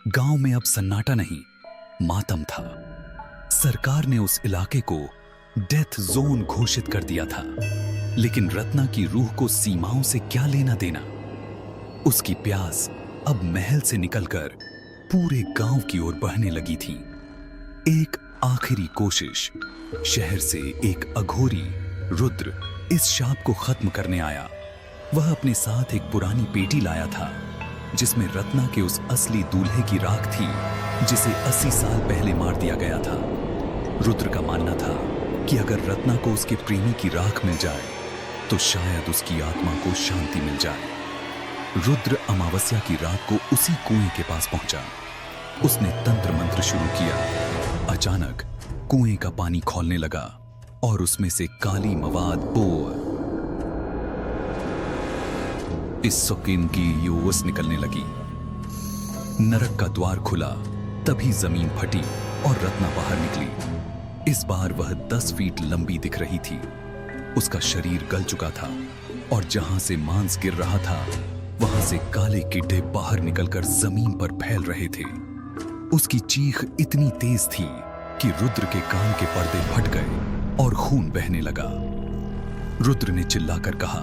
गांव में अब सन्नाटा नहीं, मातम था। सरकार ने उस इलाके को डेथ जोन घोषित कर दिया था, लेकिन रत्ना की रूह को सीमाओं से क्या लेना देना। उसकी प्यास अब महल से निकलकर पूरे गांव की ओर बहने लगी थी। एक आखिरी कोशिश। शहर से एक अघोरी रुद्र इस शाप को खत्म करने आया। वह अपने साथ एक पुरानी पेटी लाया था जिसमें रत्ना के उस असली दूल्हे की राख थी जिसे 80 साल पहले मार दिया गया था। रुद्र का मानना था कि अगर रत्ना को उसके प्रेमी की राख मिल जाए तो शायद उसकी आत्मा को शांति मिल जाए। रुद्र अमावस्या की रात को उसी कुएं के पास पहुंचा। उसने तंत्र मंत्र शुरू किया। अचानक कुएं का पानी खौलने लगा और उसमें से काली मवाद इस सुकीन की यूवस निकलने लगी। नरक का द्वार खुला, तभी जमीन फटी और रत्ना बाहर निकली। इस बार वह 10 फीट लंबी दिख रही थी। उसका शरीर गल चुका था और जहां से मांस गिर रहा था वहां से काले कीड़े बाहर निकलकर जमीन पर फैल रहे थे। उसकी चीख इतनी तेज थी कि रुद्र के कान के पर्दे फट गए और खून बहने लगा। रुद्र ने चिल्लाकर कहा,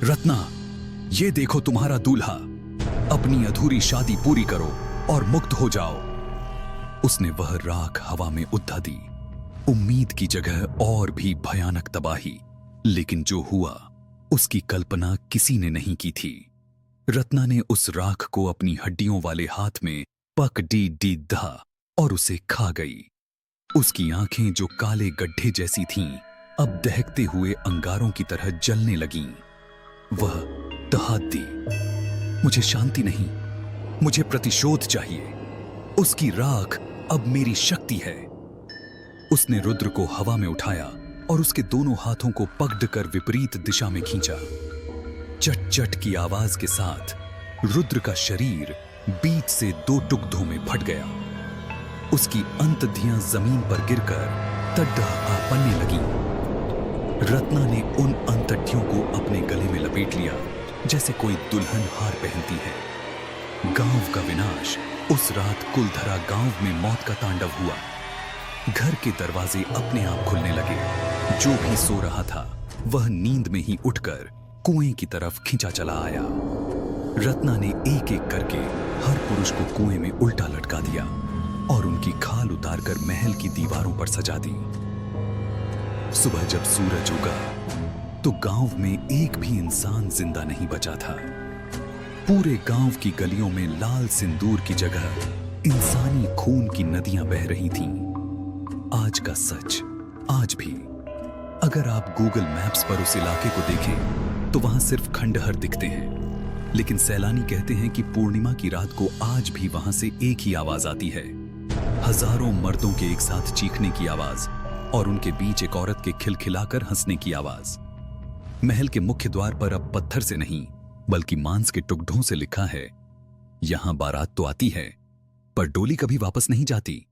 रत्ना, ये देखो तुम्हारा दूल्हा। अपनी अधूरी शादी पूरी करो और मुक्त हो जाओ। उसने वह राख हवा में उद्धा दी। उम्मीद की जगह और भी भयानक तबाही। लेकिन जो हुआ उसकी कल्पना किसी ने नहीं की थी। रत्ना ने उस राख को अपनी हड्डियों वाले हाथ में पक डी डी धा और उसे खा गई। उसकी आंखें जो काले गड्ढे जैसी थीं, अब दहकते हुए अंगारों की तरह जलने लगीं। वह तहादी, मुझे शांति नहीं, मुझे प्रतिशोध चाहिए। उसकी राख अब मेरी शक्ति है। उसने रुद्र को हवा में उठाया और उसके दोनों हाथों को पकड़कर विपरीत दिशा में खींचा। चट चट की आवाज के साथ रुद्र का शरीर बीच से 2 टुकड़ों में फट गया। उसकी अंतधियां जमीन पर गिरकर तड्डा पड़ने लगी। रत्ना ने उन अंतड्ढियों को अपने गले में लपेट लिया जैसे कोई दुल्हन हार पहनती है। गांव का विनाश। उस रात कुलधरा गांव में मौत का तांडव हुआ। घर के दरवाजे अपने आप खुलने लगे। जो भी सो रहा था वह नींद में ही उठकर कुएं की तरफ खींचा चला आया। रत्ना ने एक एक करके हर पुरुष को कुएं में उल्टा लटका दिया और उनकी खाल उतारकर महल की दीवारों पर सजा दी। सुबह जब सूरज उगा तो गांव में एक भी इंसान जिंदा नहीं बचा था। पूरे गांव की गलियों में लाल सिंदूर की जगह इंसानी खून की नदियां बह रही थीं। आज का सच आज भी। अगर आप गूगल मैप्स पर उस इलाके को देखें तो वहां सिर्फ खंडहर दिखते हैं, लेकिन सैलानी कहते हैं कि पूर्णिमा की रात को आज भी वहां से एक ही आवाज आती है। हजारों मर्दों के एक साथ चीखने की आवाज और उनके बीच एक औरत के खिलखिलाकर हंसने की आवाज। महल के मुख्य द्वार पर अब पत्थर से नहीं बल्कि मांस के टुकड़ों से लिखा है, यहां बारात तो आती है पर डोली कभी वापस नहीं जाती।